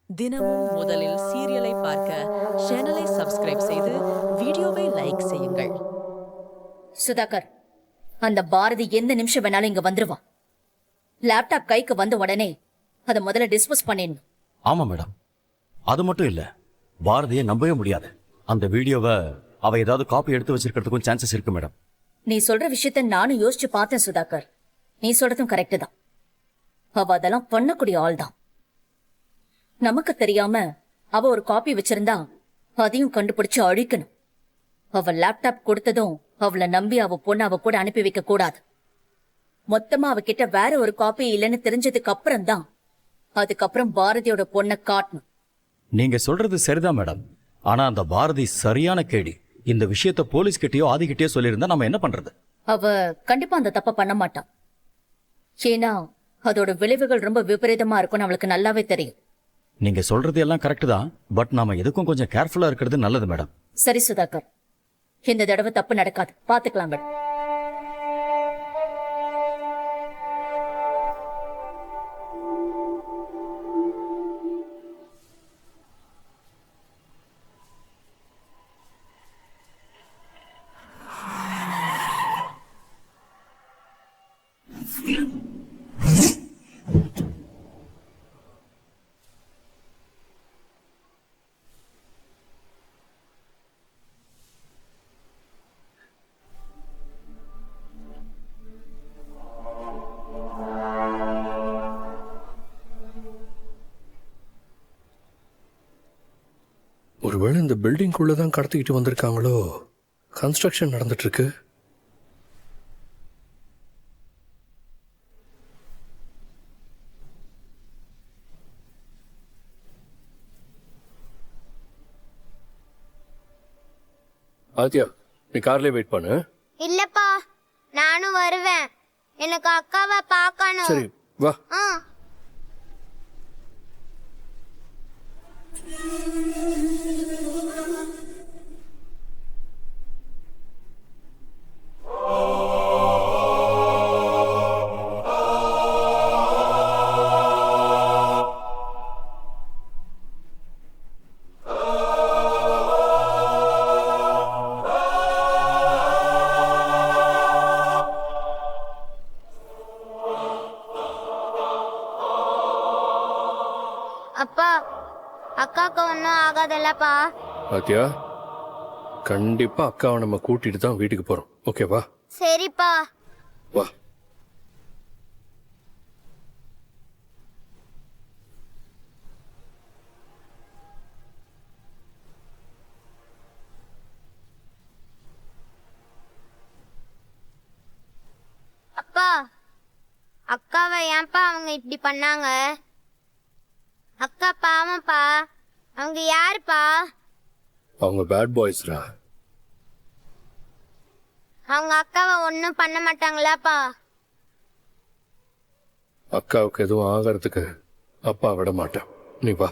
தினமும் முதலில் சீரியலை பார்க்க சேனலை சப்ஸ்கிரைப் செய்து வீடியோவை லைக் செய்யுங்கள். சுதாகர், அந்த பாரதி எந்த நிமிஷம் வேணாலும் இங்க வந்துருவான். லேப்டாப் கைக்கு வந்த உடனே அதை முதல்ல டிஸ்போஸ் பண்ணிடணும். ஆமா மேடம், அது மட்டும் இல்ல, பாரதியை நம்பவே முடியாது. அந்த வீடியோவை அவ ஏதாவது காப்பி எடுத்து வச்சிருக்கிறதுக்கும் சான்சஸ் இருக்கு மேடம். நீ சொல்ற விஷயத்த நானும் யோசிச்சு பார்த்தேன் சுதாகர். நீ சொல்றதும் கரெக்ட் தான். அவ அதெல்லாம் பண்ணக்கூடிய ஆள் தான். நமக்கு தெரியாம அவ ஒரு காப்பி வச்சிருந்தா அதையும் கண்டுபிடிச்சு அழிக்கணும். அவ லேப்டாப் கொடுத்ததும் அவளை நம்பி அவ பொண்ணு அவ கூட அனுப்பி வைக்க கூடாது. மொத்தமா அவகிட்ட வேற ஒரு காப்பி இல்லைன்னு தெரிஞ்சதுக்கு அப்புறம் தான் அதுக்கப்புறம் பாரதியோட பொண்ணை காட்டணும். நீங்க சொல்றது சரிதான் மேடம். ஆனா அந்த பாரதி சரியான கேடி. இந்த விஷயத்த போலீஸ் கிட்டயோ ஆதிகிட்டயோ சொல்லியிருந்தா நம்ம என்ன பண்றது? அவ கண்டிப்பா அந்த தப்ப பண்ண மாட்டான். ஏன்னா அதோட விளைவுகள் ரொம்ப விபரீதமா இருக்கும்னு அவளுக்கு நல்லாவே தெரியும். நீங்க சொல்றது எல்லாம் கரெக்ட் தான், பட் நாம எதுக்கும் கொஞ்சம் கேர்ஃபுல்லா இருக்கிறது நல்லது மேடம். சரி சுதாகர், இந்த தடவை தப்பு நடக்காது, பாத்துக்கலாம் மேடம். ஒருவேளை இந்த பில்டிங்குள்ள தான் கடத்திக்கிட்டு வந்திருக்காங்களோ? கன்ஸ்ட்ரக்ஷன் நடந்துட்டு இருக்கு. ஆத்யா, நீ கார்லயே வெயிட் பண்ணு. இல்லப்பா, நானும் வருவேன். எனக்கு அக்காவை பார்க்கணும். சரி வா. அப்பா, அக்காவுக்கு ஒன்றும் ஆகாதல்லப்பா? ஆத்யா, கண்டிப்பா அக்காவை நம்ம கூட்டிட்டு தான் வீட்டுக்கு போறோம். ஓகேவா? சரிப்பா. வா. அப்பா, அக்காவை ஏன்பா அவங்க இப்படி பண்ணாங்க? அக்கா பாவம்ப்பா. அவங்க யாருப்பா? அவங்க பேட் பாய்ஸ்ரா. அவங்க அக்காவை ஒன்றும் பண்ண மாட்டாங்களாப்பா? அக்காவுக்கு எதுவும் ஆகிறதுக்கு அப்பா விட மாட்டேன். நீ வா.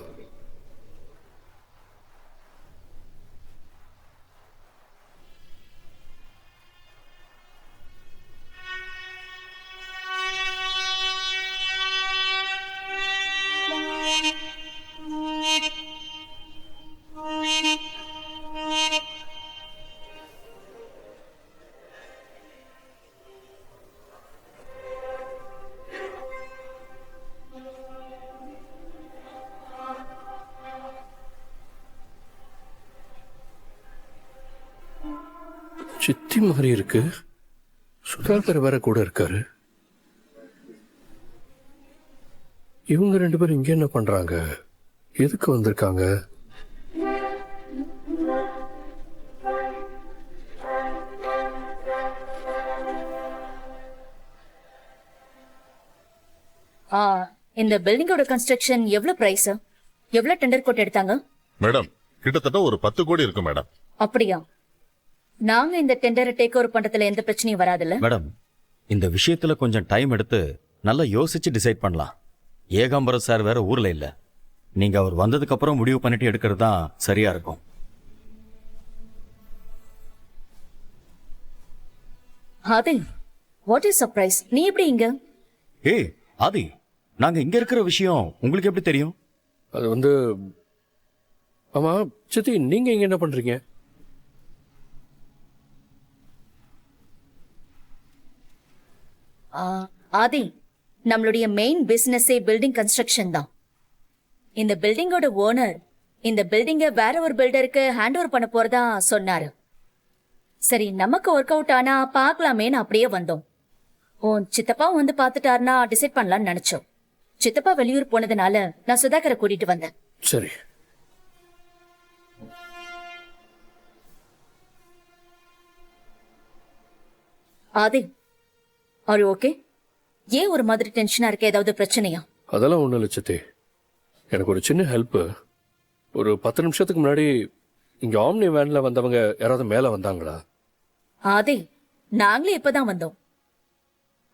சித்தி மாதிரி இருக்கு. சுதாகர் வேற கூட இருக்காரு. இவங்க ரெண்டு பேரும் இங்க என்ன பண்றாங்க? எதுக்கு வந்திருக்காங்க? இந்த பில்டிங்கோட கன்ஸ்ட்ரக்ஷன் எவ்வளவு பிரைஸ்? எவ்வளவு டெண்டர் கோட் எடுத்தாங்க? மேடம், கிட்டத்தட்ட ஒரு 10 கோடி இருக்கு மேடம். அப்படியா? நாங்க இந்த டெண்டரை டேக் ஓவர் பண்றதுல எந்த பிரச்சனையும் வராதுல்ல? மேடம், இந்த விஷயத்துல கொஞ்சம் டைம் எடுத்து நல்லா யோசிச்சு டிசைட் பண்ணலாம். ஏகாம்பரம் சார் வேற ஊர்ல இல்ல. நீங்க அவர் வந்ததுக்கு அப்புறம் முடிவு பண்ணிட்டு எடுக்கிறது தான் சரியா இருக்கும். ஆதி, வாட் இஸ் சர்ப்ரைஸ்? நீ எப்படி இங்க? ஏய் ஆதி, நாங்க இங்க இருக்கிற விஷயம் உங்களுக்கு எப்படி தெரியும்? அது வந்து ஆமா சித்தி நீங்க இங்க என்ன பண்றீங்க? ஆதி, நம்மளுடைய மெயின் பிசினஸே பில்டிங் கன்ஸ்ட்ரக்ஷன் தான். இந்த பில்டிங்கோட ஓனர் இந்த பில்டிங்கை வேற ஒரு பில்டருக்கு ஹேண்ட் ஓவர் பண்ண போறதா சொன்னாரு. சரி, நமக்கு ஒர்க் அவுட் ஆனா பார்க்கலாமேன்னு அப்படியே வந்தோம். உன் சித்தப்பா வந்து பார்த்துட்டாருன்னா டிசைட் பண்ணலாம்னு நினைச்சோம். சித்தப்பா வெளியூர் போனதுனால நான் சுதாகரை கூட்டிட்டு வந்தேன். சரி. ஆதி, ஆர் ஓகே? ஏன் ஒரு மாதிரி டென்ஷனா இருக்க? ஏதாவது பிரச்சனையா? அதெல்லாம் ஒன்றும் இல்லை சித்தி. எனக்கு ஒரு சின்ன ஹெல்ப்பு. ஒரு 10 நிமிஷத்துக்கு முன்னாடி இங்கே ஆம்னி வேனில் வந்தவங்க யாராவது மேலே வந்தாங்களா? ஆதி, நாங்களே இப்பதான் வந்தோம்.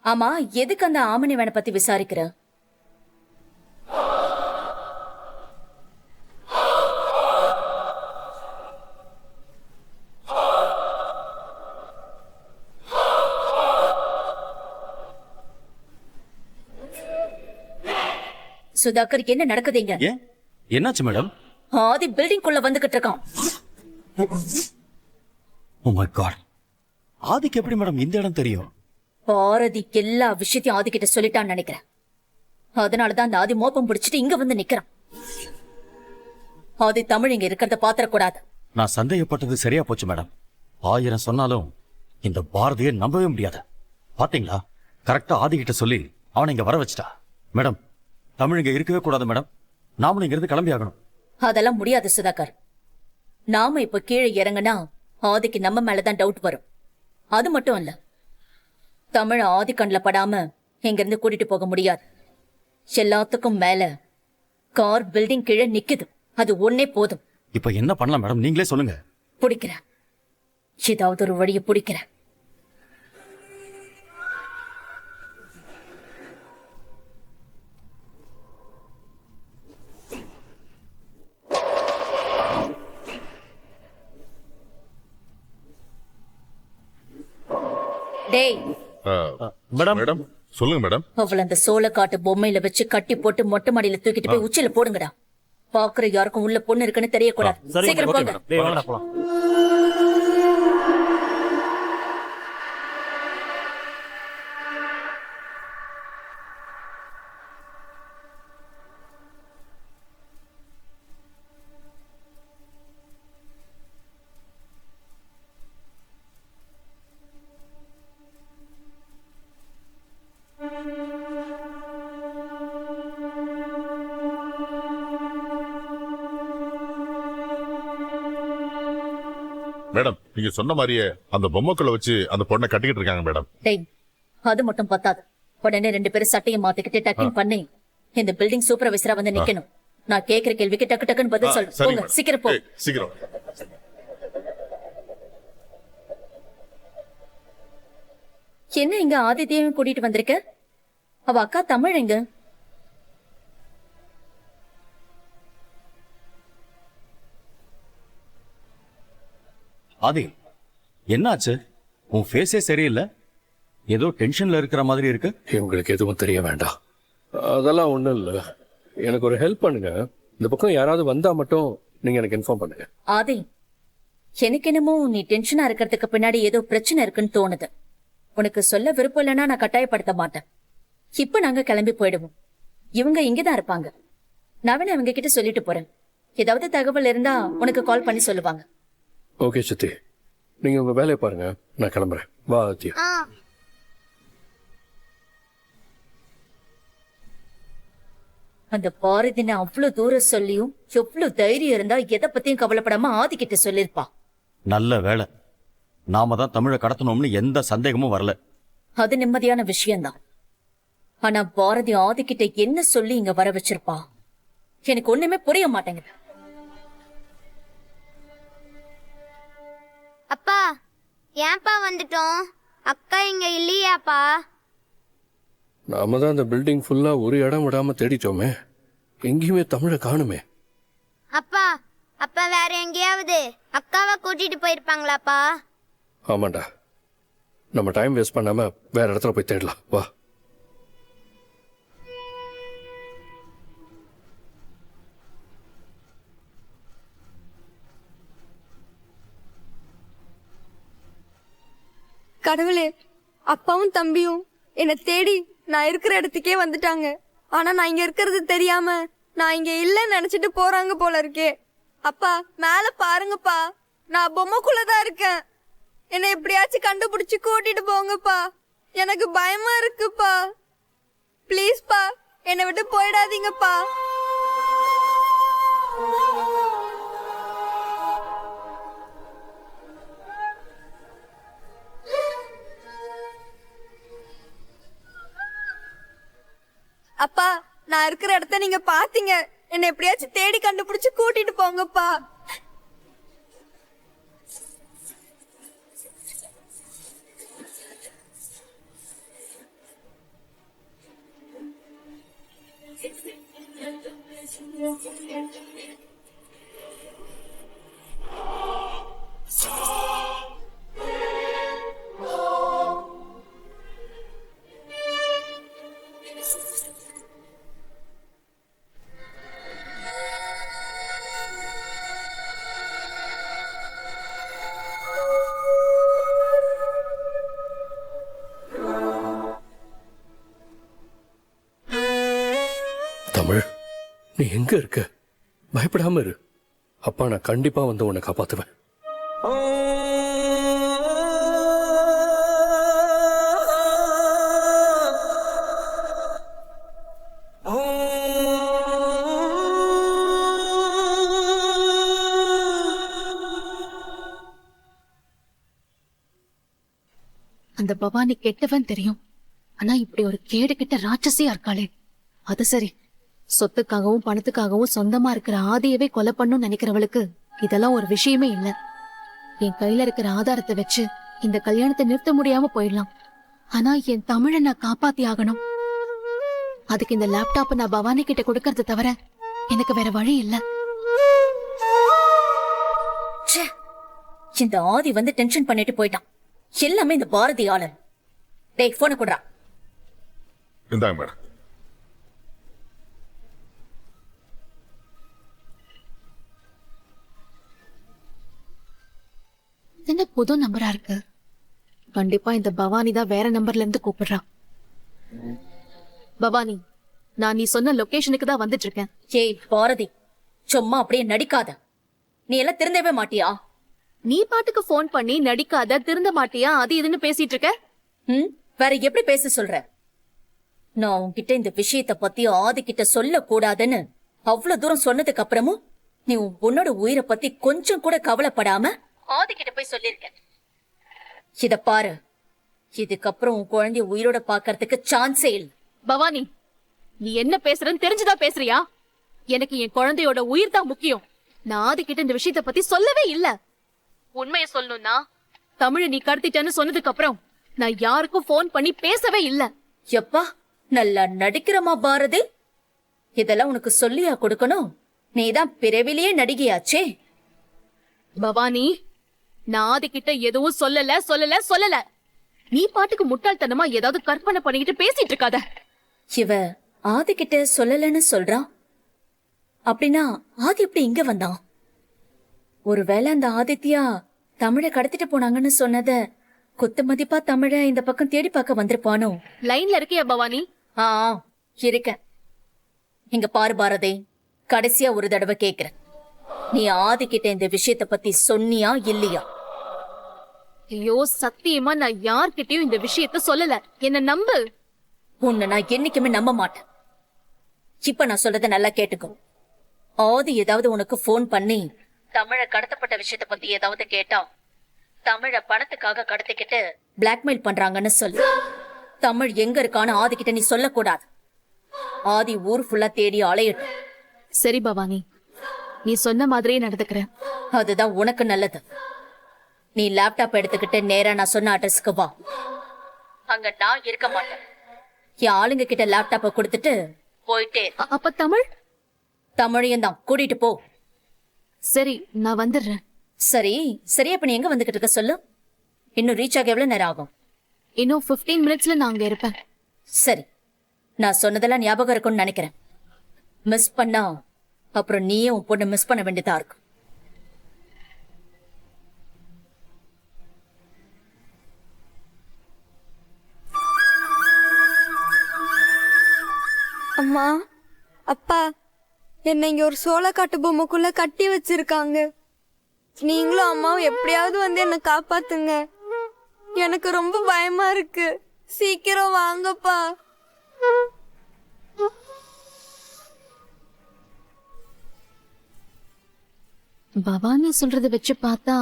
ஆமா, எதுக்கு அந்த ஆமணி வேனை பத்தி விசாரிக்கிற? சுதாகர், என்ன நடக்குதுங்க? ஏன் என்னாச்சு மேடம்? ஆதி பில்டிங் குள்ள வந்துகிட்டு இருக்கான். Oh my god. ஆதிக்கு எப்படி மேடம் இந்த இடம் தெரியும்? பாரதி எல்லா விஷயத்தையும் ஆதி கிட்ட சொல்லிட்டான்னு நினைக்கிறேன். அதனாலதான் அந்த ஆதி மோப்பம் பிடிச்சிட்டு இங்க வந்து நிக்கிறான். ஆதி தமிழ் இங்க இருக்கிறத பாத்திரக்கூடாது. நான் சந்தேகப்பட்டது சரியா போச்சு மேடம். 1000 சொன்னாலும் இந்த பாரதியை நம்பவே முடியாது. பாத்தீங்களா, கரெக்டா ஆதி கிட்ட சொல்லி அவனை இங்க வர வச்சிட்டா. மேடம், தமிழ் இங்க இருக்கவே கூடாது மேடம். நாமளும் இங்க இருந்து கிளம்பி ஆகணும். அதெல்லாம் முடியாது சுதாகர். நாம இப்ப கீழே இறங்கினா ஆதிக்கு நம்ம மேலதான் டவுட் வரும். அது மட்டும் இல்ல, தமிழ் ஆதி கண்ணில் படாம இங்க இருந்து கூட்டிட்டு போக முடியாது. எல்லாத்துக்கும் மேல கார் பில்டிங் கீழே நிக்குது. அது ஒன்னே போதும். இப்ப என்ன பண்ணலாம் மேடம், நீங்களே சொல்லுங்க. பிடிக்கிறேன், ஏதாவது ஒரு வழியை பிடிக்கிறேன். டேய், மேடம் சொல்லுங்க மேடம். அவள அந்த சோளக்காட்டு பொம்மையில வச்சு கட்டி போட்டு மொட்டை மாடியில தூக்கிட்டு போய் உச்சியில போடுங்கடா. பாக்குற யாருக்கும் உள்ள பொண்ணு இருக்குன்னு தெரியக்கூடாது. சீக்கிரம் போங்க. மேடம் நீங்க சொன்ன மாதிரியே அந்த பொம்மைக்குள்ள வச்சு அந்த பொண்ணை கட்டிக்கிட்டு இருக்காங்க மேடம். டேய், அது மட்டும் பத்தாது. உடனே 2 பேரும் சட்டையை மாத்திக்கிட்டு டக்கிங் பண்ணி இந்த பில்டிங் சூப்பர்வைசரா வந்து நிக்கணும். நான் கேக்குற கேள்விக்கு டக்கு டக்குன்னு பதில் சொல்லு. சரி போங்க, மேடம். சீக்கிரம் போ. ஏய், சீக்கிரம். என்ன இங்க ஆதித்யாவையும் கூட்டிட்டு வந்திருக்க? அவ அக்கா தமிழ் எங்க? ஆதி, என்னாச்சு? உன் ஃபேஸே சரியில்லை. ஏதோ டென்ஷன்ல இருக்கிற மாதிரி இருக்கு. இவங்களுக்கு எதுவும் தெரிய வேண்டாம். அதெல்லாம் ஒன்றும் இல்லை. எனக்கு ஒரு ஹெல்ப் பண்ணுங்க. இந்த பக்கம் யாராவது வந்தா மட்டும் நீங்க எனக்கு இன்ஃபார்ம் பண்ணுங்க. ஆதி, எனக்கு என்னமோ நீ டென்ஷனா இருக்கிறதுக்கு பின்னாடி ஏதோ பிரச்சனை இருக்குன்னு தோணுது. உனக்கு சொல்ல விருப்பம் இல்லைன்னா நான் கட்டாயப்படுத்த மாட்டேன். இப்ப நாங்க கிளம்பி போயிடுவோம். இவங்க இங்கதான் இருப்பாங்க. நான் வேணா இவங்க கிட்ட சொல்லிட்டு போறேன். ஏதாவது தகவல் இருந்தா உனக்கு கால் பண்ணி சொல்லுவாங்க. ஓகே சித்தி, நீங்க உங்க வேலையை பாருங்க. நான் கிளம்புறேன். வா ஆதித்யா. அந்த பாரதினை அவ்வளவு தூரம் சொல்லியும் எவ்வளவு தைரியம் இருந்தா எதை பத்தியும் கவலைப்படாம ஆதி கிட்ட சொல்லிருப்பா. நல்ல வேலை, நாம தான் தமிழை கடத்தணும்னு எந்த சந்தேகமும் வரல. அது நிம்மதியான விஷயம்தான். ஆனா பாரதி ஆதி கிட்ட என்ன சொல்லி இங்க வர வச்சிருப்பா? எனக்கு ஒண்ணுமே புரிய மாட்டேங்குது. அப்பா, ஏன்ப்பா வந்துட்டோம்? அக்கா இங்க இல்லையாப்பா? நாம தான் அந்த பில்டிங் ஃபுல்லா ஒரு இடம் விடாம தேடிட்டோமே. எங்கேயுமே தமிழை காணுமே. அப்பா, அப்பா வேற எங்கேயாவது அக்காவை கூட்டிட்டு போயிருப்பாங்களாப்பா? ஆமாண்டா, நம்ம டைம் வேஸ்ட் பண்ணாம வேற இடத்துல போய் தேடலாம். வா. கடவுளே, அப்பாவும் தம்பியும் என்னை தேடி நான் இருக்கிற இடத்துக்கே வந்துட்டாங்க. ஆனா நான் இங்க இருக்கிறது தெரியாம நான் இங்க இல்லைன்னு நினைச்சிட்டு போறாங்க போல இருக்கே. அப்பா மேல பாருங்கப்பா, நான் பொம்மைக்குள்ளதான் இருக்கேன். என்னை எப்படியாச்சும் கண்டுபிடிச்சு கூட்டிட்டு போங்கப்பா. எனக்கு பயமா இருக்குப்பா. ப்ளீஸ்ப்பா, என்னை விட்டு போயிடாதீங்கப்பா. அப்பா, நான் இருக்கிற இடத்த நீங்க பாத்தீங்க. என்னை எப்படியாச்சும் தேடி கண்டுபிடிச்சு கூட்டிட்டு போங்கப்பா. தமிழ், நீ எங்க இருக்க? பயப்படாம இரு. அப்பா நான் கண்டிப்பா வந்து உன்னை காப்பாத்துவேன். அந்த பவானி கெட்டவன் தெரியும். ஆனா இப்படி ஒரு கேடு கெட்ட ராட்சசியா இருக்காளே. அது சரி, சொத்துக்காகவும் பணத்துக்காகவும் சொந்தமா இருக்கிற ஆதியவே கொலை பண்ணும் நினைக்கிறவளுக்கு இதெல்லாம் ஒரு விஷயமே இல்ல. என் கையில இருக்கிற ஆதாரத்தை வச்சு இந்த கல்யாணத்தை நிறுத்த முடியாம போயிடலாம். ஆனா என் தமிழை நான் காப்பாத்தி ஆகணும். அதுக்கு இந்த லேப்டாப்பை நான் பவானி கிட்ட கொடுக்கறத தவிர எனக்கு வேற வழி இல்ல. ச்சே, இந்த ஆதி வந்து டென்ஷன் பண்ணிட்டு போயிட்டான். எல்லாமே இந்த பாரதி ஆளன். டேய், போன குடுறா. இந்தாங்க மேடம். என்ன புது நம்பரா இருக்கு? கண்டிப்பா இந்த பவானி தான் வேற நம்பர்ல இருந்து கூப்பிடுறா. பவானி, நான் நீ சொன்ன லொகேஷனுக்கு தான் வந்துட்டு இருக்கேன். ஏய் பாரதி, சும்மா அப்படியே நடிக்காத. நீ எல்லாம் திருந்தவே மாட்டியா? நீ பாட்டுக்கு போன் பண்ணி நடிக்காத, திருந்த மாட்டியா, அது இதுன்னு பேசிட்டு இருக்க. வேற எப்படி பேச சொல்ற? நான் உன்கிட்ட இந்த விஷயத்த பத்தி ஆதி கிட்ட சொல்ல கூடாதுன்னு அவ்வளவு தூரம் சொன்னதுக்கு அப்புறமும் நீ உன்னோட உயிரை பத்தி கொஞ்சம் கூட கவலைப்படாம ஆதி கிட்ட போய் சொல்லிருக்க. இத பாரு, இதுக்கப்புறம் உன் குழந்தைய உயிரோட பாக்கறதுக்கு சான்ஸே இல்ல. பவானி, நீ என்ன பேசுறன்னு தெரிஞ்சுதான் பேசுறியா? எனக்கு என் குழந்தையோட உயிர் தான் முக்கியம். நான் ஆதி கிட்ட இந்த விஷயத்த பத்தி சொல்லவே இல்ல. உண்மையை சொல்லணும்னா, தமிழை நீ கடத்திட்டேன்னு சொன்னதுக்கு அப்புறம் நான் யாருக்கும் போன் பண்ணி பேசவே இல்ல. எப்பா, நல்லா நடிக்கிறமா பாரதி. இதெல்லாம் உனக்கு சொல்லியா கொடுக்கணும்? நீதான் பிறவிலேயே நடிகையாச்சே. பவானி, நான் ஆதி கிட்ட எதுவும் சொல்லல. நீ பாட்டுக்கு முட்டாள்தனமா ஏதாவது கற்பனை பண்ணிக்கிட்டு பேசிட்டு இருக்காத. இவ ஆதி கிட்ட சொல்லலன்னு சொல்றான். அப்படின்னா ஆதி எப்படி இங்க வந்தான்? ஒருவேளை அந்த ஆதித்யா தமிழை கடத்திட்டு போனாங்கன்னு சொன்னத குத்து மதிப்பா தமிழ இந்த பக்கம் தேடி பார்க்க வந்திருப்பானோ? லைன்ல இருக்கியா பவானி? ஆ, இருக்கேன். இங்க பாரு பாரதி, கடைசியா ஒரு தடவை கேக்குறேன். நீ ஆதி கிட்ட இந்த விஷயத்த பத்தி சொன்னியா இல்லையா? ஐயோ, சத்தியமா நான் யார்கிட்டயும் இந்த விஷயத்த சொல்லல. என்ன நம்பு. உன்னை நான் என்னைக்குமே நம்ப மாட்டேன். இப்ப நான் சொல்றத நல்லா கேட்டுக்கோ. ஆதி ஏதாவது உனக்கு போன் பண்ணி தமிழ கடத்தப்பட்ட விஷயத்த பத்தி ஏதாவது கேட்டா, தமிழ பணத்துக்காக கடத்திக்கிட்டு பிளாக்மெயில் பண்றாங்கன்னு சொல்லு. தமிழ் எங்க இருக்கான்னு ஆதி கிட்ட நீ சொல்லக்கூடாது. ஆதி ஊர் ஃபுல்லா தேடி அலையட்டும். சரி பவானி, நீ சொன்ன மாதிரியே நடந்துக்கிறேன். அதுதான் உனக்கு நல்லது. நீ லேப்டாப் எடுத்துக்கிட்டு நேரா நான் சொன்ன அட்ரஸ்க்கு வா. அங்க நான் இருக்க மாட்டேன். என் ஆளுங்க கிட்ட லேப்டாப்பை கொடுத்துட்டு போயிட்டே. அப்ப தமிழ்? தமிழையும் தான் கூட்டிட்டு போ. சரி, நான் வந்துடுறேன். சரி சரி, அப்ப நீ எங்க வந்துகிட்டு இருக்க சொல்லு. இன்னும் ரீச் ஆக எவ்வளவு நேரம் ஆகும்? இன்னும் 15 மினிட்ஸ்ல நான் அங்க இருப்பேன். சரி, நான் சொன்னதெல்லாம் ஞாபகம் இருக்கும்னு நினைக்கிறேன். மிஸ் பண்ணா அப்புறம் நீயே உன் பொண்ணு மிஸ் பண்ண வேண்டியதா இருக்கும். அம்மா அப்பா என்னை இங்க ஒரு சோளக்காட்டு பொம்மைக்குள்ள கட்டி வச்சிருக்காங்க. நீங்களும் அம்மாவும் எப்படியாவது வந்து என்னை காப்பாத்துங்க. எனக்கு ரொம்ப பயமா இருக்கு. சீக்கிரம் வாங்கப்பா. பவானி சொல்றத வச்சு பார்த்தா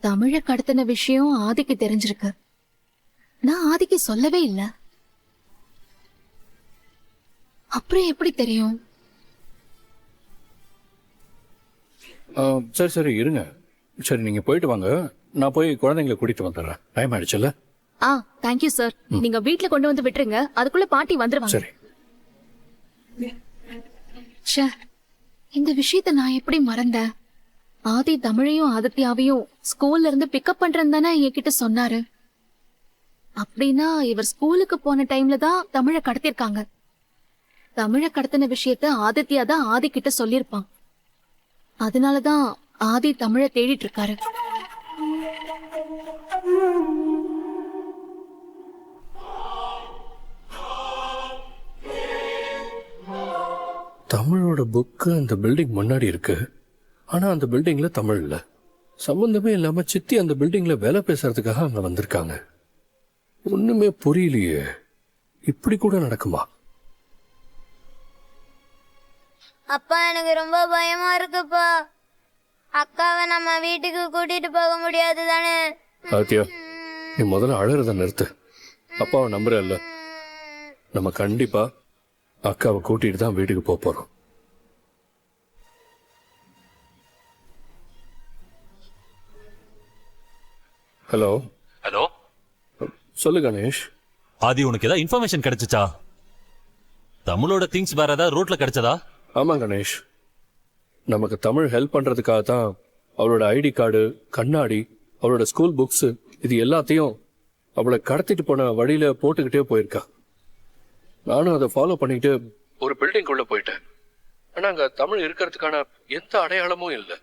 தமிழ கடத்தின விஷயம் ஆதிக்கு தெரிஞ்சிருக்கு. நான் ஆதிக்கு சொல்லவே இல்ல. அப்புறம் எப்படி தெரியும்? சரி சரி இருங்க. சரி நீங்க போயிட்டு வாங்க, நான் போய் குழந்தைங்களை கூட்டிட்டு வந்துடுறேன். டைம் ஆயிடுச்சுல்ல? Thank you sir. நீங்க வீட்ல கொண்டு வந்து விட்டுருங்க, அதுக்குள்ள பாட்டி வந்துருவாங்க. சரி. ச்சே, இந்த விஷயத்த நான் எப்படி மறந்தேன்? ஆதி தமிழையும் ஆதித்யாவையும் ஸ்கூல்ல இருந்து பிக்கப் பண்றேன்னு தானே என்கிட்ட சொன்னாரு. அப்படின்னா இவர் ஸ்கூலுக்கு போன டைம்ல தான் தமிழை கடத்திருக்காங்க. தமிழை கடத்தின விஷயத்த ஆதித்யா தான் ஆதி கிட்ட சொல்லியிருப்பான். அதனாலதான் ஆதி தமிழை தேடிட்டு இருக்காரு. தமிழோட புக்கு அந்த பில்டிங் முன்னாடி இருக்கு. ஆனா அந்த பில்டிங்ல தமிழ் இல்ல. சம்பந்தமே இல்லாம சித்தி அந்த பில்டிங்ல வேலை பேசுறதுக்காக அங்க வந்திருக்காங்க. ஒண்ணுமே புரியலையே. இப்படி கூட நடக்குமா? அப்பா எனக்கு ரொம்ப பயமா இருக்குப்பா. அக்காவை நம்ம வீட்டுக்கு கூட்டிட்டு போக முடியாது தானே? ஆதித்யா, நீ முதல்ல அழறத நிறுத்து. அப்பாவை நம்புற இல்ல? நம்ம கண்டிப்பா அக்காவை கூட்டிட்டு தான் வீட்டுக்கு போக போறோம். ஹலோ ஹலோ, சொல்லு கணேஷ். ஆதி உனக்கு ஏதாவது இன்ஃபர்மேஷன் கிடைச்சுச்சா? தமிழோட திங்ஸ் வேற ஏதாவது ரோட்ல கிடைச்சதா? ஆமா கணேஷ், நமக்கு தமிழ் ஹெல்ப் பண்றதுக்காக தான் அவளோட ஐடி கார்டு, கண்ணாடி, அவளோட ஸ்கூல் புக்ஸ் இது எல்லாத்தையும் அவளை கடத்திட்டு போன வழியில போட்டுக்கிட்டே போயிருக்கா. நானும் அதை ஃபாலோ பண்ணிட்டு ஒரு பில்டிங் உள்ள போயிட்டேன். ஆனா அங்க தமிழ் இருக்கிறதுக்கான எந்த அடையாளமும் இல்லை.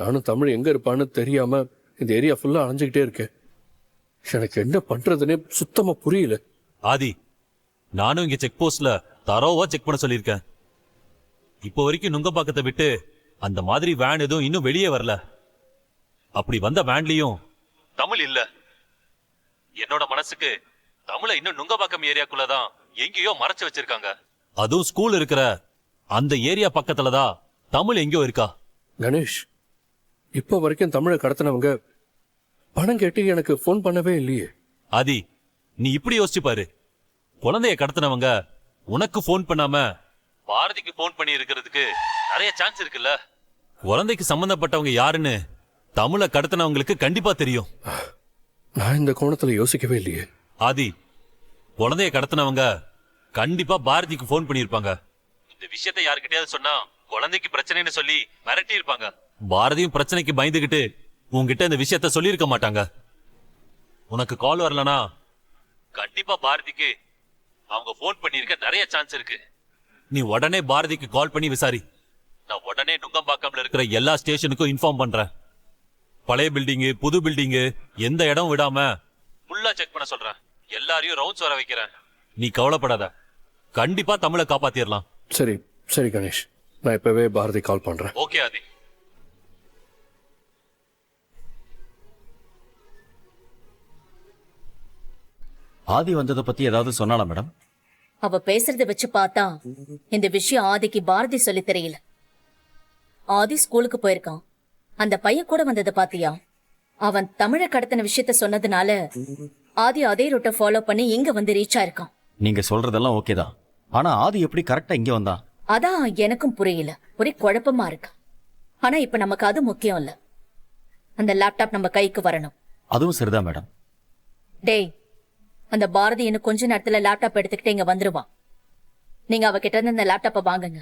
நானும் தமிழ் எங்க இருப்பான்னு தெரியாம இந்த ஏரியா ஃபுல்லா அலைஞ்சுக்கிட்டே இருக்கேன். எனக்கு என்ன பண்றதுன்னே சுத்தமா புரியல. ஆதி, நானும் இங்க செக் போஸ்ட்ல தரோவா செக் பண்ண சொல்லியிருக்கேன். இப்போ வரைக்கும் நுங்கம்பாக்கத்தை விட்டு அந்த மாதிரி வேன் எதுவும் இன்னும் வெளியே வரல. அப்படி வந்த வேன்லயும் தமிழ் இல்ல. என்னோட மனசுக்கு தமிழை இன்னும் நுங்கம்பாக்கம் ஏரியாக்குள்ளதான் எங்கேயோ மறைச்சு வச்சிருக்காங்க. அதுவும் ஸ்கூல் இருக்கிற அந்த ஏரியா பக்கத்துலதான் தமிழ் எங்கேயோ இருக்கா. கணேஷ், இப்போ வரைக்கும் தமிழை கடத்தினவங்க பணம் கேட்டு எனக்கு ஃபோன் பண்ணவே இல்லையே. ஆதி, நீ இப்படி யோசிச்சு பாரு. குழந்தைய கடத்தினவங்க உனக்கு ஃபோன் பண்ணாம பாரதிக்கு ஃபோன் பண்ணி இருக்கிறதுக்கு நிறைய சான்ஸ் இருக்குல்ல. குழந்தைக்கு சம்பந்தப்பட்டவங்க யாருன்னு தமிழை கடத்தினவங்களுக்கு கண்டிப்பா தெரியும். நான் இந்த கோணத்துல யோசிக்கவே இல்லையே. ஆதி, குழந்தைய கடத்தினவங்க கண்டிப்பா பாரதிக்கு ஃபோன் பண்ணியிருப்பாங்க. இந்த விஷயத்தை யாருக்கிட்டயாவது சொன்னா குழந்தைக்கு பிரச்சனைன்னு சொல்லி மிரட்டி இருப்பாங்க. பாரதியும் பிரச்சனைக்கு பயந்துகிட்டு உன்கிட்ட இந்த விஷயத்த சொல்லியிருக்க மாட்டாங்க. உனக்கு கால் வரலனா கண்டிப்பா பாரதிக்கு அவங்க ஃபோன் பண்ணியிருக்க நிறைய சான்ஸ் இருக்கு. நீ உடனே பாரதிக்கு கால் பண்ணி விசாரி. நான் உடனே நுங்கம்பாக்கம்ல இருக்கிற எல்லா ஸ்டேஷனுக்கும் இன்ஃபார்ம் பண்றேன். பழைய பில்டிங்கு, புது பில்டிங்கு, எந்த இடம் விடாம ஃபுல்லா செக் பண்ண சொல்றேன். எல்லாரையும் ரவுண்ட்ஸ் வர வைக்கிறேன். நீ கவலைப்படாத, கண்டிப்பா தமிழை காப்பாத்திரலாம். சரி சரி கணேஷ், நான் இப்பவே பாரதி கால் பண்றேன். ஓகே ஆதி. ஆதி வந்ததை பத்தி ஏதாவது சொன்னாளா மேடம்? அவ பேசுறத வச்சு பார்த்தா இந்த விஷயம் ஆதிக்கு பாரதி சொல்லி தெரியல. ஆதி ஸ்கூலுக்கு போயிருக்கான். அந்த பையன் கூட வந்ததை பாத்தியா? அவன் தமிழை கடத்தின விஷயத்த சொன்னதுனால ஆதி அதே ரூட்டை ஃபாலோ பண்ணி இங்க வந்து ரீச் ஆயிருக்கான். நீங்க சொல்றதெல்லாம் ஓகே தான். ஆனா ஆதி எப்படி கரெக்டா இங்க வந்தான்? அதான் எனக்கும் புரியல. ஒரே குழப்பமா இருக்கு. ஆனா இப்ப நமக்கு அது முக்கியம் இல்ல. அந்த லேப்டாப் நம்ம கைக்கு வரணும். அதுவும் சரிதான் மேடம். டேய், அந்த பாரதி இன்னும் கொஞ்ச நேரத்துல லேப்டாப் எடுத்துக்கிட்டு இங்க வந்துருவான். நீங்க அவகிட்ட இருந்து அந்த லேப்டாப்பை வாங்குங்க.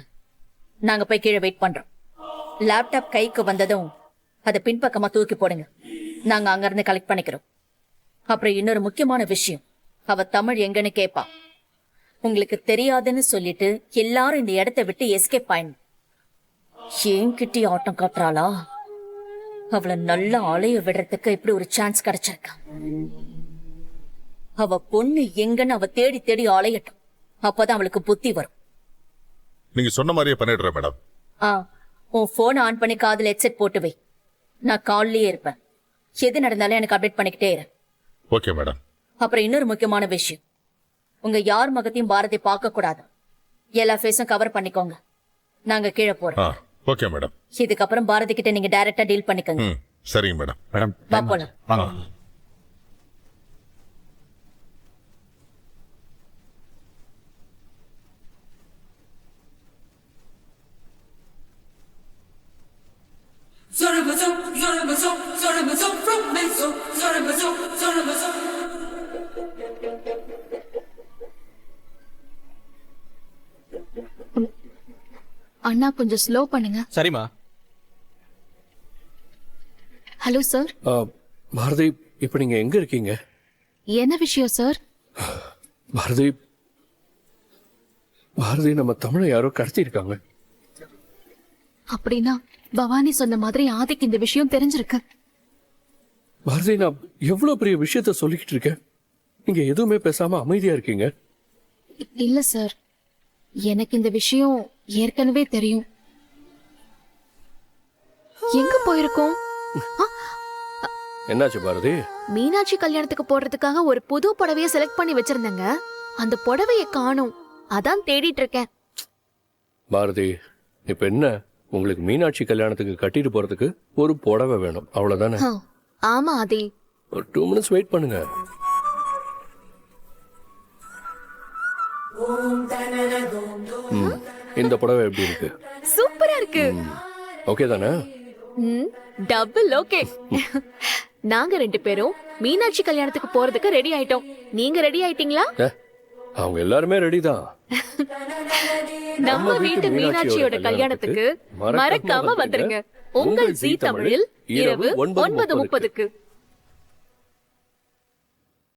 நாங்க போய் கீழே வெயிட் பண்றோம். லேப்டாப் கைக்கு வந்ததும் அதை பின்பக்கமா தூக்கி போடுங்க. நாங்க அங்க இருந்து கலெக்ட் பண்ணிக்கிறோம். அப்புறம் இன்னொரு முக்கியமான விஷயம், அவ தமிழ் எங்கன்னு கேப்பா. உங்களுக்கு தெரியாதுன்னு சொல்லிட்டு எல்லாரும் இந்த இடத்தை விட்டு எஸ்கேப் ஆயிடணும். என்கிட்ட ஆட்டம் காட்டுறாளா? அவளை நல்லா அலைய விடுறதுக்கு இப்படி ஒரு சான்ஸ் கிடைச்சிருக்கா. அவ பொண்ணு எங்கன்னு அவ தேடி தேடி அலையட்டும். அப்பதான் அவளுக்கு புத்தி வரும். நீங்க சொன்ன மாதிரியே பண்ணிடுறேன் மேடம். ஆ உன் போன் ஆன் பண்ணி காதுல ஹெட்செட் போட்டு வை. நான் கால்லயே இருப்பேன். எது நடந்தாலும் எனக்கு அப்டேட் பண்ணிக்கிட்டே இரு. Okay madam. அப்புறம் இன்னொரு முக்கியமான விஷயம், உங்க யார் முகத்தையும் பாரதி பார்க்க கூடாது. எல்லா ஃபேஸும் கவர் பண்ணிக்கோங்க. நாங்க கீழே போறோம். Okay madam. இதுக்கப்புறம் பாரதி கிட்ட நீங்க டைரக்டா டீல் பண்ணிக்கோங்க. ம் சரிங்க மேடம். மேடம் வா போலாம். வாங்க. அண்ணா கொஞ்சம் ஸ்லோ பண்ணுங்க. சரிம்மா. Hello sir. பாரதி, இப்ப நீங்க எங்க இருக்கீங்க? என்ன விஷயம் சார்? பாரதி, பாரதி, நம்ம தமிழை யாரோ கடத்தி இருக்காங்க. அப்படின்னா பவானி சொன்ன மாதிரி ஆதிக்கு இந்த விஷயம் தெரிஞ்சிருக்கு. பாரதி, நான் எவ்வளவு பெரிய விஷயத்த சொல்லிக்கிட்டு இருக்கேன், நீங்க எதுவுமே பேசாம அமைதியா இருக்கீங்க. இல்ல சார், எனக்கு இந்த விஷயம் ஏற்கனவே தெரியும். எங்க போயிருக்கோம்? என்னாச்சு பாரதி? மீனாட்சி கல்யாணத்துக்கு போடுறதுக்காக ஒரு புது புடவைய செலக்ட் பண்ணி வச்சிருந்தேங்க. அந்த புடவைய காணோம். அதான் தேடிட்டு இருக்கேன். பாரதி, இப்ப என்ன, உங்களுக்கு மீனாட்சி கல்யாணத்துக்கு கட்டிட்டு போறதுக்கு ஒரு புடவை வேணும், அவ்வளவுதானே? ஆமா ஆதி. ஒரு 2 minutes வெயிட் பண்ணுங்க. இந்த புடவை எப்படி இருக்கு? சூப்பரா இருக்கு. ஓகே தானே? Double okay. நாங்க 2 பேரும் மீனாட்சி கல்யாணத்துக்கு போறதுக்கு ரெடி ஆயிட்டோம். நீங்க ரெடி ஆயிட்டீங்களா? அவங்க எல்லாருமே ரெடி தான். நம்ம வீட்டு மீனாட்சியோட கல்யாணத்துக்கு மறக்காம வந்துருங்க. உங்கள் ஜீ தமிழில் இரவு 9:30க்கு.